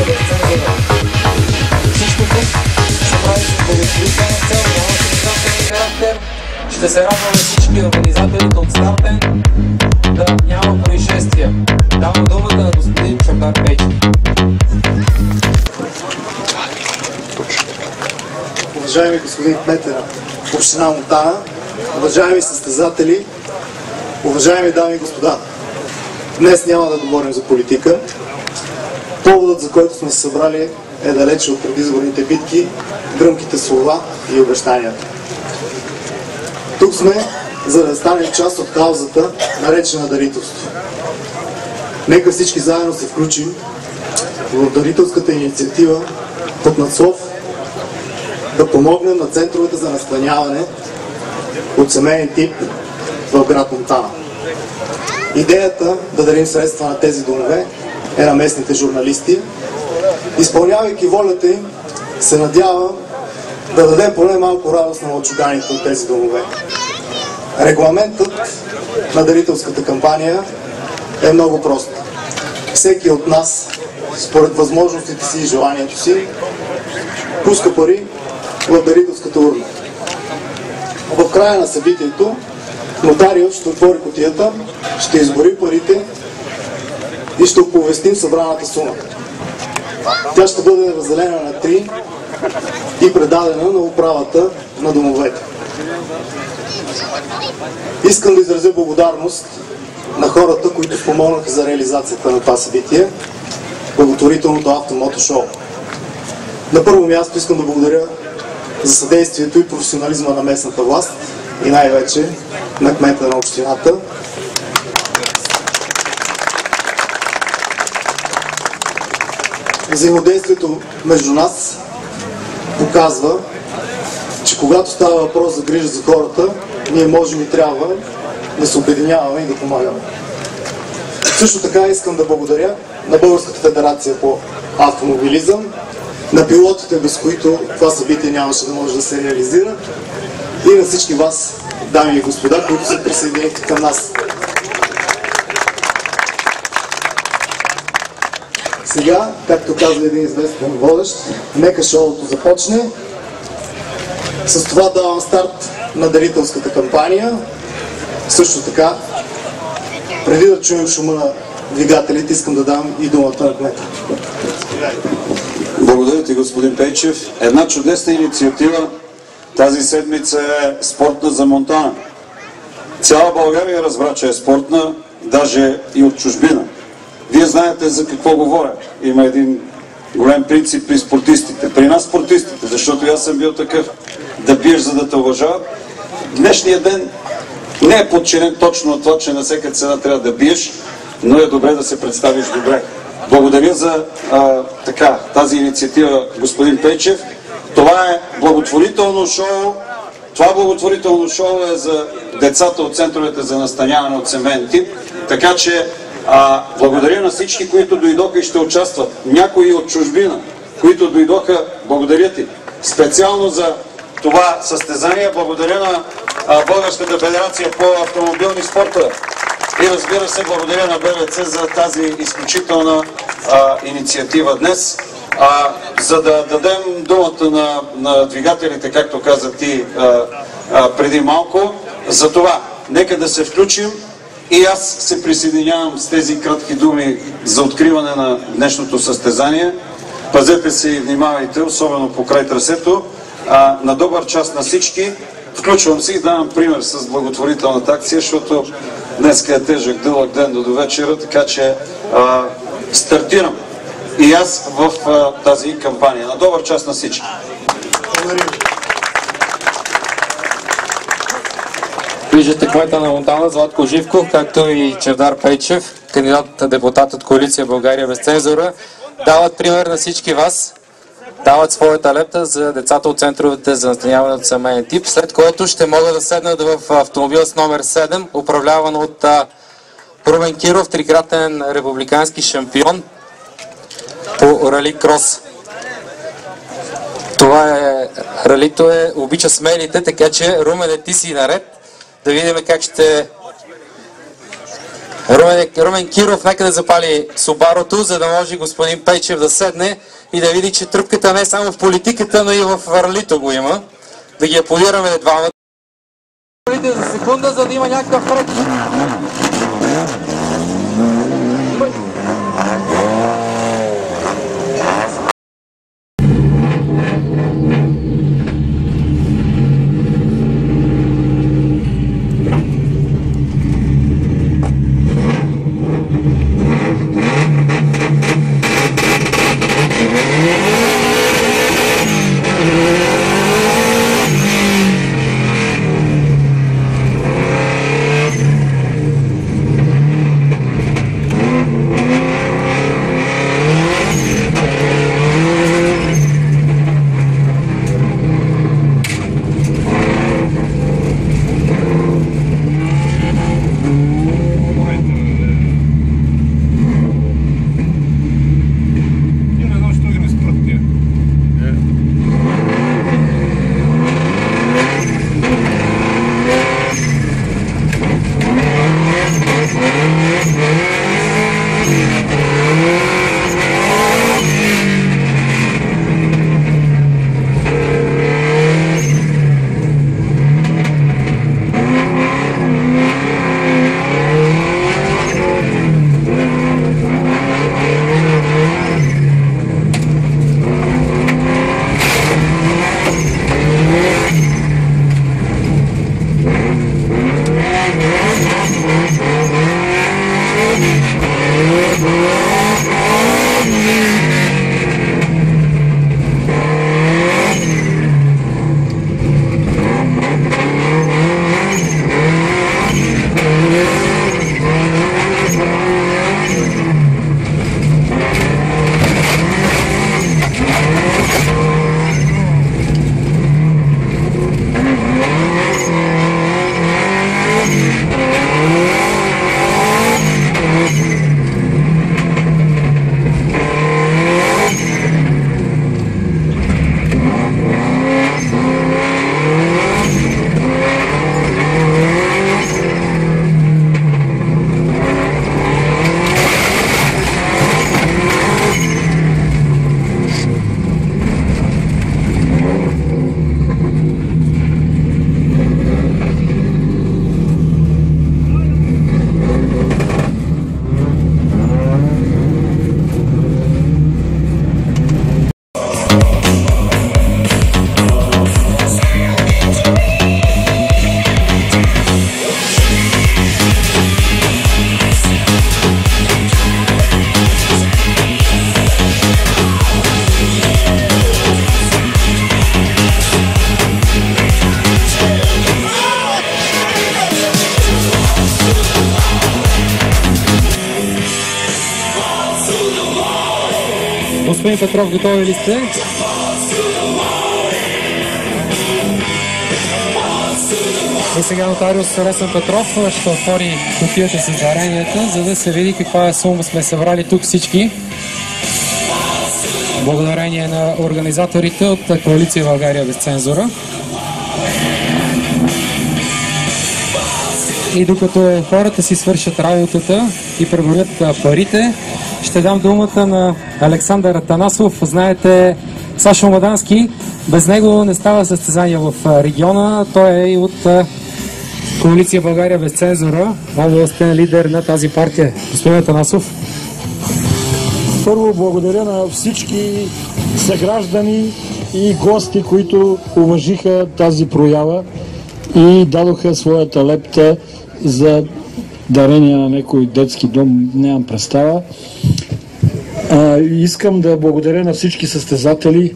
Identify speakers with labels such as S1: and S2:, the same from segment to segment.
S1: да е цензура. Всичко тук се прави с благотворителна цел, няма състезателен характер. Ще се радваме всички организаторите от стартен да няма происшествия. Давам думата на господин Чавдар Пейчев.
S2: Уважаеми господин кмет на община Монтана, уважаеми състезатели, уважаеми дами и господа, днес няма да говорим за политика. Поводът, за който сме се събрали, е далече от предизборните битки, гръмките слова и обещанията. Тук сме, за да станем част от каузата, наречена дарителство. Нека всички заедно се включим в дарителската инициатива под надслов да помогнем на центровете за настаняване от семейен тип в град Монтана. Идеята да дарим средства на тези домове е на местните журналисти. Изпълнявайки волята им, се надявам да дадем поне малко радост на мълчуганите от тези домове. Регламентът на дарителската кампания е много прост. Всеки от нас, според възможностите си и желанието си, пуска пари в дарителската урна. В края на събитието нотариус ще отвори кутията, ще избори парите и ще оповестим събраната сума. Тя ще бъде разделена на 3 и предадена на управата на домовете. Искам да изразя благодарност на хората, които помогнаха за реализацията на това събитие, благотворителното автомото шоу. На първо място искам да благодаря за съдействието и професионализма на местната власт и най-вече на кмета на общината. Взаимодействието между нас показва, че когато става въпрос за грижа за хората, ние можем и трябва да се обединяваме и да помагаме. Също така искам да благодаря на Българската федерация по автомобилизъм, на пилотите, без които това събитие нямаше да може да се реализира, и на всички вас, дами и господа, които се присъединихте към нас. Сега, както казва един известен водещ, нека шоуто започне. С това давам старт на дарителската кампания. Също така, преди да чуем шума на двигателите, искам да дам и думата на кмета.
S3: Благодаря ти, господин Пейчев. Една чудесна инициатива тази седмица е спортна за Монтана. Цяла България разбра, че е спортна, даже и от чужбина. Вие знаете за какво говоря. Има един голям принцип при спортистите. При нас спортистите, защото аз съм бил такъв, да биеш, за да те уважават. Днешният ден не е подчинен точно от това, че на всяка цена трябва да биеш, но е добре да се представиш добре. Благодаря за тази инициатива, господин Пейчев. Това е благотворително шоу. Това благотворително шоу е за децата от центровете за настаняване от семейен тип. Така че благодаря на всички, които дойдоха и ще участват. Някои от чужбина, които дойдоха, благодаря ти. Специално за това състезание благодаря на Българската федерация по автомобилни спортове. И разбира се, благодаря на БВЦ за тази изключителна инициатива днес. За да дадем думата на двигателите, както каза ти преди малко, за това нека да се включим и аз се присъединявам с тези кратки думи за откриване на днешното състезание. Пазете се и внимавайте, особено по край трасето. На добър час на всички. Включвам се и давам пример с благотворителната акция, защото днес е тежък, дълъг ден до вечера, така че стартирам и аз в тази кампания. На добър час на всички!
S4: Виждате кмета на Монтана Златко Живков, както и Чавдар Пейчев, кандидат депутат от коалиция България без цензура, дават пример на всички вас, дават своята лепта за децата от центровете за настаняване от семейен тип, след което ще могат да седнат в автомобил с номер 7, управляван от Румен Киров, трикратен републикански шампион по рали крос. Това е ралито, обича смелите, така че Румене, ти си наред. Да видим как ще Румен Киров нека да запали Субарото, за да може господин Пейчев да седне и да види, че тръпката не е само в политиката, но и в ралито го има. Да ги аплодираме двамата. За секунда, за да има някакъв ред. Господин Петров, готови ли сте? И сега нотариус Росен Петров ще отвори кутията с даренията, за да се види каква сума сме събрали тук всички. Благодарение на организаторите от Коалиция България без цензура. И докато хората си свършат работата и преброят парите, ще дам думата на Александър Атанасов. Знаете, Сашо Мадански, без него не става състезание в региона. Той е и от Коалиция България без цензура, областен лидер на тази партия. Господин Атанасов.
S5: Първо благодаря на всички съграждани и гости, които уважиха тази проява и дадоха своята лепта за дарение на някой детски дом, нямам представа. Искам да благодаря на всички състезатели.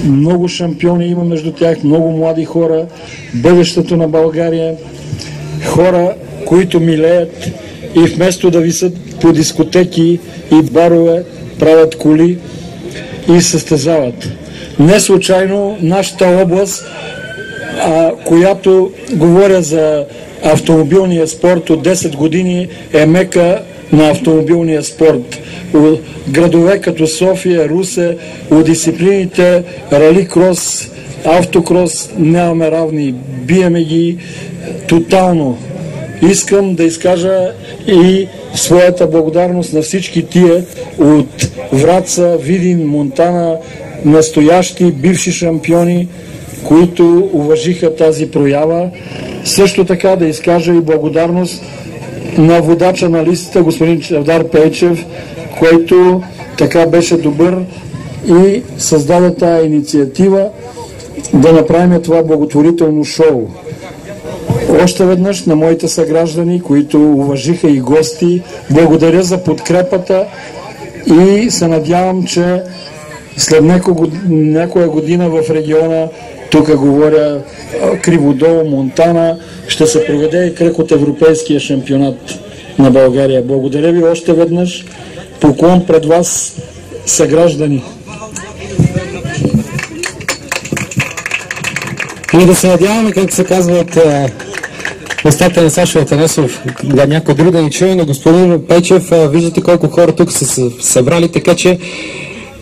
S5: Много шампиони има между тях, много млади хора, бъдещето на България, хора, които милеят и вместо да висят по дискотеки и барове, правят коли и състезават. Не случайно нашата област, която говоря за автомобилния спорт от 10 години, е мека на автомобилния спорт. Градове като София, Русе, от дисциплините рали-крос, автокрос нямаме равни. Биеме ги тотално. Искам да изкажа и своята благодарност на всички тия от Враца, Видин, Монтана, настоящи, бивши шампиони, които уважиха тази проява. Също така да изкажа и благодарност на водача на листата, господин Чавдар Пейчев, който така беше добър и създаде тая инициатива да направим това благотворително шоу. Още веднъж на моите съграждани, които уважиха и гости, благодаря за подкрепата и се надявам, че след някоя година в региона, тук говоря Криводол, Монтана, ще се проведе и кръг от Европейския шампионат на България. Благодаря ви още веднъж. Поклон пред вас, съграждани.
S4: И да се надяваме, както се казва от устата на Сашо Атанасов, да някой друг да ни чуе, но господин Пейчев, виждате колко хора тук са се събрали, така че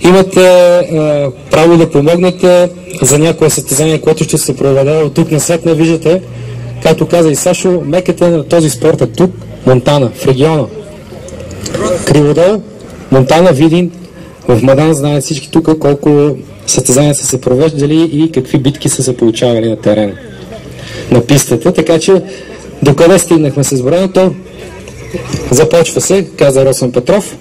S4: имате право да помогнете за някое състезание, което ще се проведе от тук насетне. Виждате, както каза и Сашо, меката на този спорт е тук, Монтана, в региона. Криводол, Монтана, Видин, в Мадан знаят всички тук колко състезания са се провеждали и какви битки са се получавали на терена, на пистата. Така че, докъде стигнахме с броенето? Започва се, каза Росен Петров.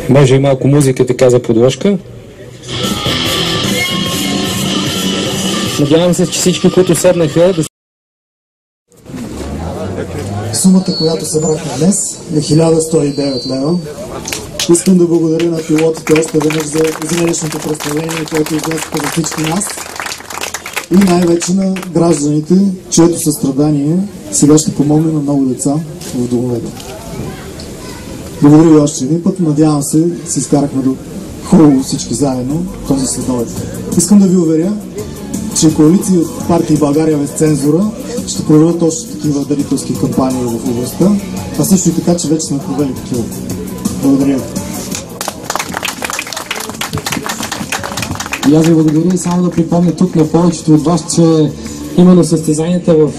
S4: Може и малко музика така за подложка. Надявам се, че всички, които седнаха да...
S2: Сумата, която събрахме днес, е 1109 лева. Искам да благодаря на пилотите още веднъж за зрелищното представление, което изнесоха за всички нас. И най-вече на гражданите, чието състрадание сега ще помогне на много деца в домовете. Благодаря ви още един път. Надявам се, се изкарахме до хубаво всички заедно този следобед. Искам да ви уверя, че коалиции от партии България без цензура ще проведат още такива дарителски кампании в областта, а също и така, че вече сме провели такива. Благодаря ви.
S4: И аз ви благодаря и само да припомня тук на повечето от вас, че именно състезанията в